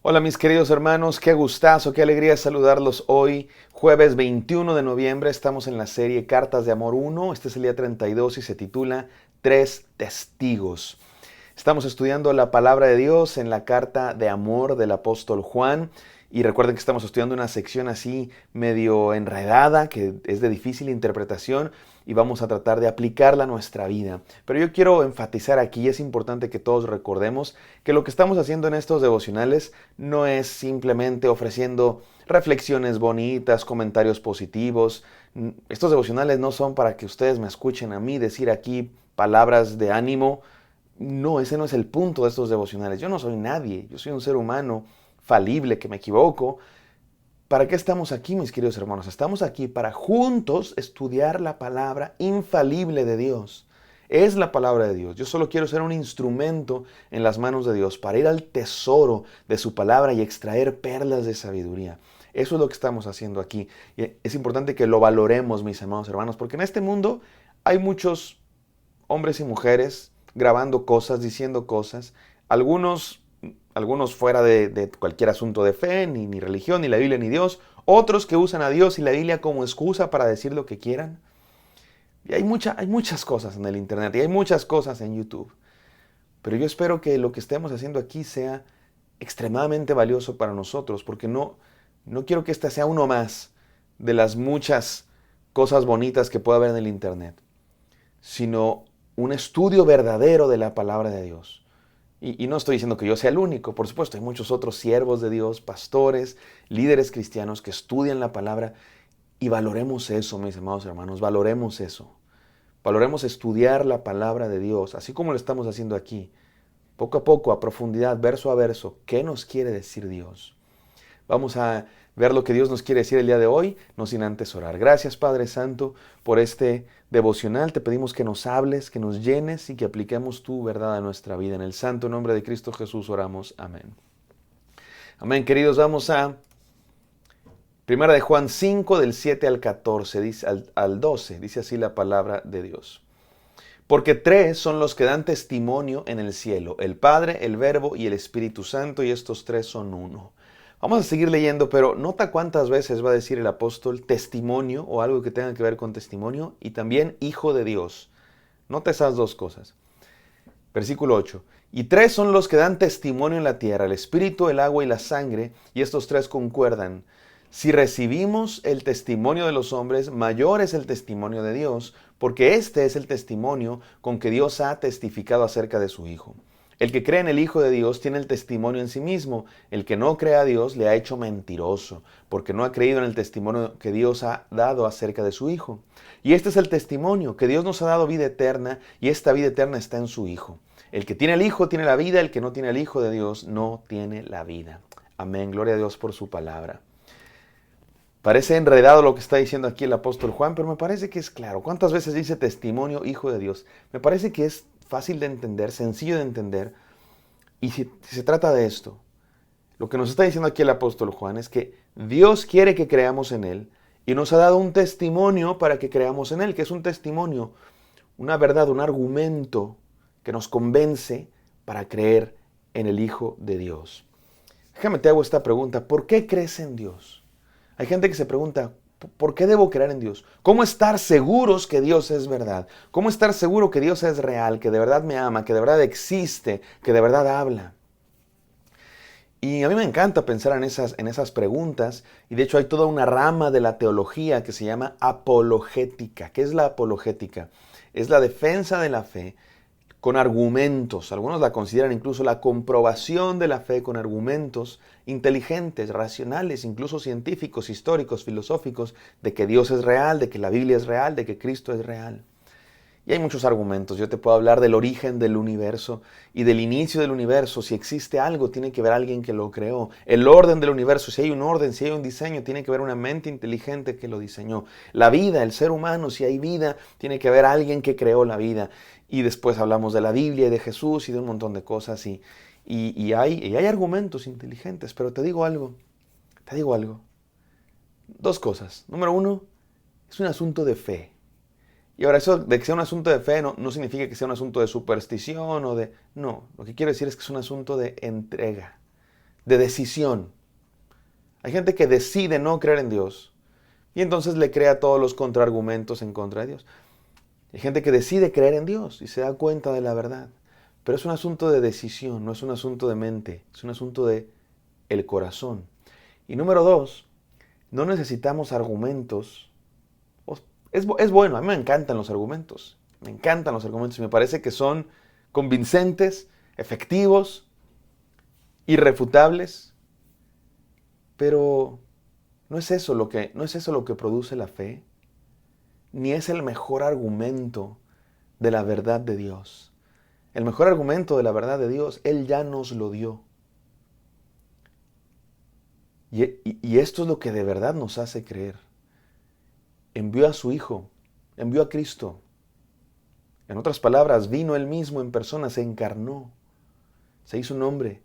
Hola mis queridos hermanos, qué gustazo, qué alegría saludarlos hoy, jueves 21 de noviembre. Estamos en la serie Cartas de Amor 1, este es el día 32 y se titula Tres Testigos. Estamos estudiando la palabra de Dios en la carta de amor del apóstol Juan. Y recuerden que estamos estudiando una sección así medio enredada, que es de difícil interpretación, y vamos a tratar de aplicarla a nuestra vida. Pero yo quiero enfatizar aquí, es importante que todos recordemos que lo que estamos haciendo en estos devocionales no es simplemente ofreciendo reflexiones bonitas, comentarios positivos. Estos devocionales no son para que ustedes me escuchen a mí decir aquí palabras de ánimo. No, ese no es el punto de estos devocionales. Yo no soy nadie, yo soy un ser humano falible, que me equivoco. ¿Para qué estamos aquí, mis queridos hermanos? Estamos aquí para juntos estudiar la palabra infalible de Dios. Es la palabra de Dios. Yo solo quiero ser un instrumento en las manos de Dios para ir al tesoro de su palabra y extraer perlas de sabiduría. Eso es lo que estamos haciendo aquí. Y es importante que lo valoremos, mis amados hermanos, porque en este mundo hay muchos hombres y mujeres grabando cosas, diciendo cosas, algunos fuera de cualquier asunto de fe, ni religión, ni la Biblia, ni Dios, otros que usan a Dios y la Biblia como excusa para decir lo que quieran. Y hay muchas cosas en el Internet y hay muchas cosas en YouTube. Pero yo espero que lo que estemos haciendo aquí sea extremadamente valioso para nosotros, porque no quiero que esta sea uno más de las muchas cosas bonitas que pueda haber en el Internet, sino un estudio verdadero de la palabra de Dios. Y no estoy diciendo que yo sea el único, por supuesto, hay muchos otros siervos de Dios, pastores, líderes cristianos que estudian la palabra y valoremos eso, mis amados hermanos, valoremos eso. Valoremos estudiar la palabra de Dios, así como lo estamos haciendo aquí, poco a poco, a profundidad, verso a verso, ¿qué nos quiere decir Dios? Vamos a ver lo que Dios nos quiere decir el día de hoy, no sin antes orar. Gracias, Padre Santo, por este devocional. Te pedimos que nos hables, que nos llenes y que apliquemos tu verdad a nuestra vida. En el santo nombre de Cristo Jesús oramos. Amén. Amén, queridos. Vamos a Primera de Juan 5, del 7 al 14, dice, al 12. Dice así la palabra de Dios. Porque tres son los que dan testimonio en el cielo, el Padre, el Verbo y el Espíritu Santo, y estos tres son uno. Vamos a seguir leyendo, pero nota cuántas veces va a decir el apóstol testimonio o algo que tenga que ver con testimonio y también hijo de Dios. Nota esas dos cosas. Versículo 8. Y tres son los que dan testimonio en la tierra, el espíritu, el agua y la sangre, y estos tres concuerdan. Si recibimos el testimonio de los hombres, mayor es el testimonio de Dios, porque este es el testimonio con que Dios ha testificado acerca de su Hijo. El que cree en el Hijo de Dios tiene el testimonio en sí mismo. El que no cree a Dios le ha hecho mentiroso, porque no ha creído en el testimonio que Dios ha dado acerca de su Hijo. Y este es el testimonio, que Dios nos ha dado vida eterna, y esta vida eterna está en su Hijo. El que tiene el Hijo tiene la vida, el que no tiene el Hijo de Dios no tiene la vida. Amén, gloria a Dios por su palabra. Parece enredado lo que está diciendo aquí el apóstol Juan, pero me parece que es claro. ¿Cuántas veces dice testimonio, hijo de Dios? Me parece que es fácil de entender, sencillo de entender. Y si se trata de esto, lo que nos está diciendo aquí el apóstol Juan es que Dios quiere que creamos en Él y nos ha dado un testimonio para que creamos en Él, que es un testimonio, una verdad, un argumento que nos convence para creer en el Hijo de Dios. Déjame te hago esta pregunta, ¿por qué crees en Dios? Hay gente que se pregunta, ¿por qué debo creer en Dios? ¿Cómo estar seguros que Dios es verdad? ¿Cómo estar seguro que Dios es real, que de verdad me ama, que de verdad existe, que de verdad habla? Y a mí me encanta pensar en esas preguntas, y de hecho hay toda una rama de la teología que se llama apologética. ¿Qué es la apologética? Es la defensa de la fe con argumentos. Algunos la consideran incluso la comprobación de la fe con argumentos inteligentes, racionales, incluso científicos, históricos, filosóficos, de que Dios es real, de que la Biblia es real, de que Cristo es real. Y hay muchos argumentos. Yo te puedo hablar del origen del universo y del inicio del universo. Si existe algo, tiene que haber alguien que lo creó. El orden del universo, si hay un orden, si hay un diseño, tiene que haber una mente inteligente que lo diseñó. La vida, el ser humano, si hay vida, tiene que haber alguien que creó la vida. Y después hablamos de la Biblia y de Jesús y de un montón de cosas. Y hay argumentos inteligentes. Pero te digo algo. Dos cosas. Número uno, es un asunto de fe. Y ahora, eso de que sea un asunto de fe no significa que sea un asunto de superstición o de... No, lo que quiero decir es que es un asunto de entrega. de decisión. Hay gente que decide no creer en Dios y entonces le crea todos los contraargumentos en contra de Dios. Hay gente que decide creer en Dios y se da cuenta de la verdad. Pero es un asunto de decisión, no es un asunto de mente, es un asunto de el corazón. Y número dos, no necesitamos argumentos. Es bueno, a mí me encantan los argumentos. Me encantan los argumentos y me parece que son convincentes, efectivos, irrefutables. Pero no es eso lo que produce la fe, ni es el mejor argumento de la verdad de Dios. El mejor argumento de la verdad de Dios, Él ya nos lo dio. Y esto es lo que de verdad nos hace creer. Envió a su Hijo, envió a Cristo. En otras palabras, vino Él mismo en persona, se encarnó, se hizo un hombre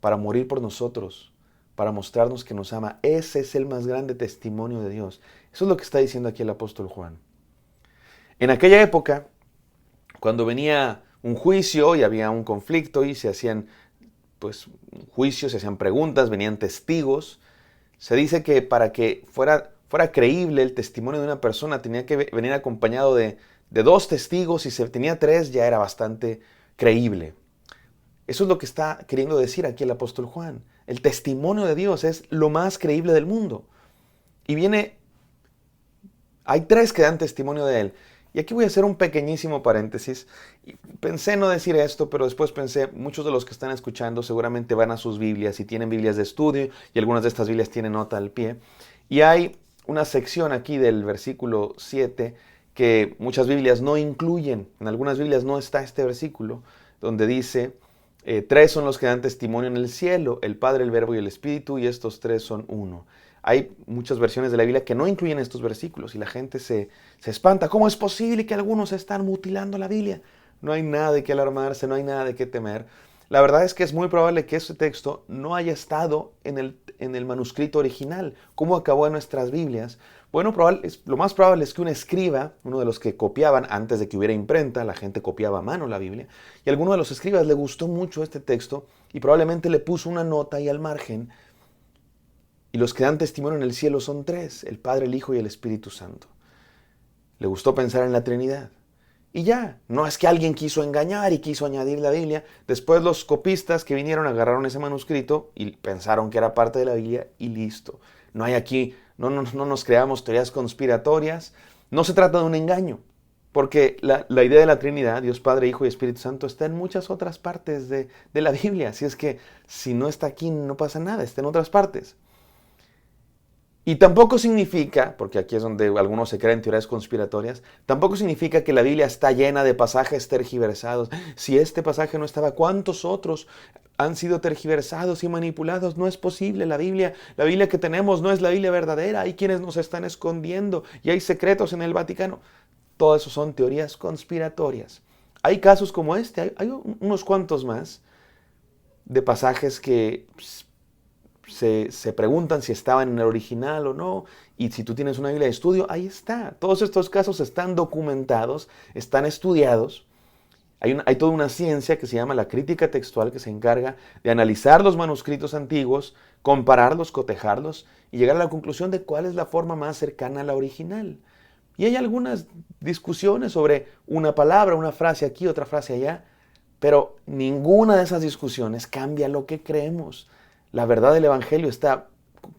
para morir por nosotros, para mostrarnos que nos ama. Ese es el más grande testimonio de Dios. Eso es lo que está diciendo aquí el apóstol Juan. En aquella época, cuando venía un juicio y había un conflicto y se hacían juicios, se hacían preguntas, venían testigos, se dice que para que fuera creíble el testimonio de una persona tenía que venir acompañado de dos testigos, y si tenía tres ya era bastante creíble. Eso es lo que está queriendo decir aquí el apóstol Juan. El testimonio de Dios es lo más creíble del mundo. Y hay tres que dan testimonio de Él. Y aquí voy a hacer un pequeñísimo paréntesis. Pensé no decir esto, pero después pensé, muchos de los que están escuchando seguramente van a sus Biblias y tienen Biblias de estudio, y algunas de estas Biblias tienen nota al pie. Y hay una sección aquí del versículo 7 que muchas Biblias no incluyen. En algunas Biblias no está este versículo, donde dice, tres son los que dan testimonio en el cielo, el Padre, el Verbo y el Espíritu, y estos tres son uno. Hay muchas versiones de la Biblia que no incluyen estos versículos y la gente se espanta. ¿Cómo es posible que algunos están mutilando la Biblia? No hay nada de qué alarmarse, no hay nada de qué temer. La verdad es que es muy probable que este texto no haya estado en el manuscrito original. ¿Cómo acabó en nuestras Biblias? Bueno, lo más probable es que un escriba, uno de los que copiaban antes de que hubiera imprenta, la gente copiaba a mano la Biblia, y a alguno de los escribas le gustó mucho este texto y probablemente le puso una nota ahí al margen. Y los que dan testimonio en el cielo son tres, el Padre, el Hijo y el Espíritu Santo. Le gustó pensar en la Trinidad. Y ya, no es que alguien quiso engañar y quiso añadir la Biblia. Después los copistas que vinieron agarraron ese manuscrito y pensaron que era parte de la Biblia y listo. No hay aquí, no nos creamos teorías conspiratorias. No se trata de un engaño, porque la idea de la Trinidad, Dios Padre, Hijo y Espíritu Santo, está en muchas otras partes de la Biblia. Así es que si no está aquí no pasa nada, está en otras partes. Y tampoco significa, porque aquí es donde algunos se creen teorías conspiratorias, tampoco significa que la Biblia está llena de pasajes tergiversados. Si este pasaje no estaba, ¿cuántos otros han sido tergiversados y manipulados? No es posible. La Biblia que tenemos no es la Biblia verdadera. Hay quienes nos están escondiendo y hay secretos en el Vaticano. Todo eso son teorías conspiratorias. Hay casos como este, hay unos cuantos más de pasajes que se preguntan si estaban en el original o no, y si tú tienes una Biblia de estudio, ahí está. Todos estos casos están documentados, están estudiados. Hay toda una ciencia que se llama la crítica textual, que se encarga de analizar los manuscritos antiguos, compararlos, cotejarlos y llegar a la conclusión de cuál es la forma más cercana a la original. Y hay algunas discusiones sobre una palabra, una frase aquí, otra frase allá, pero ninguna de esas discusiones cambia lo que creemos. La verdad del Evangelio está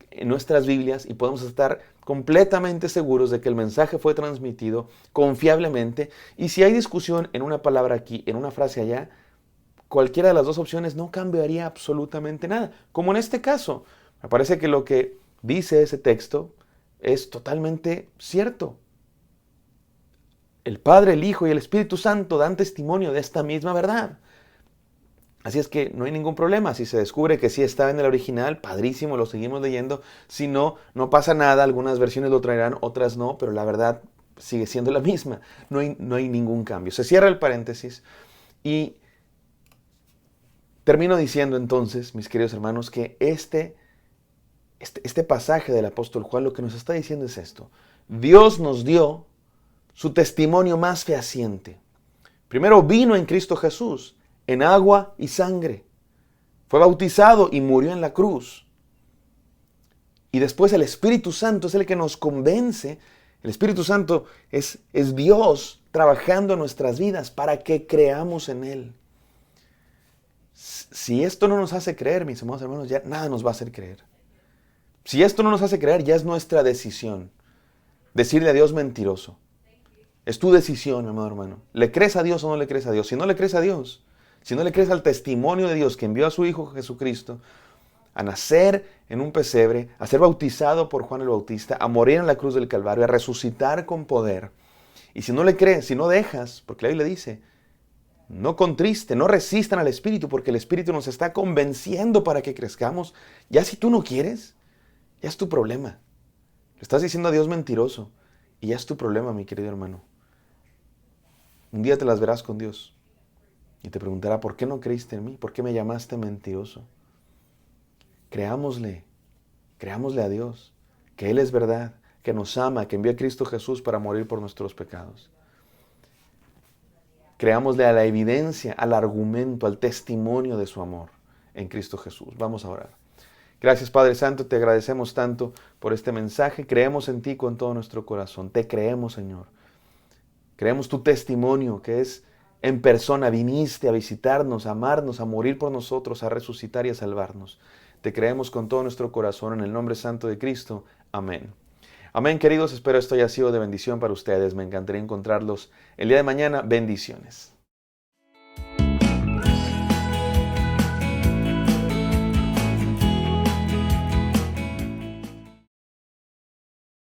en nuestras Biblias y podemos estar completamente seguros de que el mensaje fue transmitido confiablemente. Y si hay discusión en una palabra aquí, en una frase allá, cualquiera de las dos opciones no cambiaría absolutamente nada. Como en este caso, me parece que lo que dice ese texto es totalmente cierto. El Padre, el Hijo y el Espíritu Santo dan testimonio de esta misma verdad. Así es que no hay ningún problema. Si se descubre que sí estaba en el original, padrísimo, lo seguimos leyendo. Si no, no pasa nada. Algunas versiones lo traerán, otras no, pero la verdad sigue siendo la misma. No hay ningún cambio. Se cierra el paréntesis y termino diciendo entonces, mis queridos hermanos, que este pasaje del apóstol Juan lo que nos está diciendo es esto. Dios nos dio su testimonio más fehaciente. Primero vino en Cristo Jesús, en agua y sangre. Fue bautizado y murió en la cruz. Y después el Espíritu Santo es el que nos convence. El Espíritu Santo es Dios trabajando en nuestras vidas para que creamos en Él. Si esto no nos hace creer, mis amados hermanos, ya nada nos va a hacer creer. Si esto no nos hace creer, ya es nuestra decisión. Decirle a Dios mentiroso. Es tu decisión, amado hermano. ¿Le crees a Dios o no le crees a Dios? Si no le crees a Dios, si no le crees al testimonio de Dios que envió a su Hijo Jesucristo a nacer en un pesebre, a ser bautizado por Juan el Bautista, a morir en la cruz del Calvario, a resucitar con poder. Y si no le crees, si no dejas, porque la Biblia dice, no contriste, no resistan al Espíritu, porque el Espíritu nos está convenciendo para que crezcamos. Ya si tú no quieres, ya es tu problema. Le estás diciendo a Dios mentiroso. Y ya es tu problema, mi querido hermano. Un día te las verás con Dios. Y te preguntará, ¿por qué no creíste en mí? ¿Por qué me llamaste mentiroso? Creámosle a Dios, que Él es verdad, que nos ama, que envió a Cristo Jesús para morir por nuestros pecados. Creámosle a la evidencia, al argumento, al testimonio de su amor en Cristo Jesús. Vamos a orar. Gracias, Padre Santo, te agradecemos tanto por este mensaje. Creemos en ti con todo nuestro corazón. Te creemos, Señor. Creemos tu testimonio, que es en persona. Viniste a visitarnos, a amarnos, a morir por nosotros, a resucitar y a salvarnos. Te creemos con todo nuestro corazón en el nombre santo de Cristo. Amén. Amén, queridos. Espero esto haya sido de bendición para ustedes. Me encantaría encontrarlos el día de mañana. Bendiciones.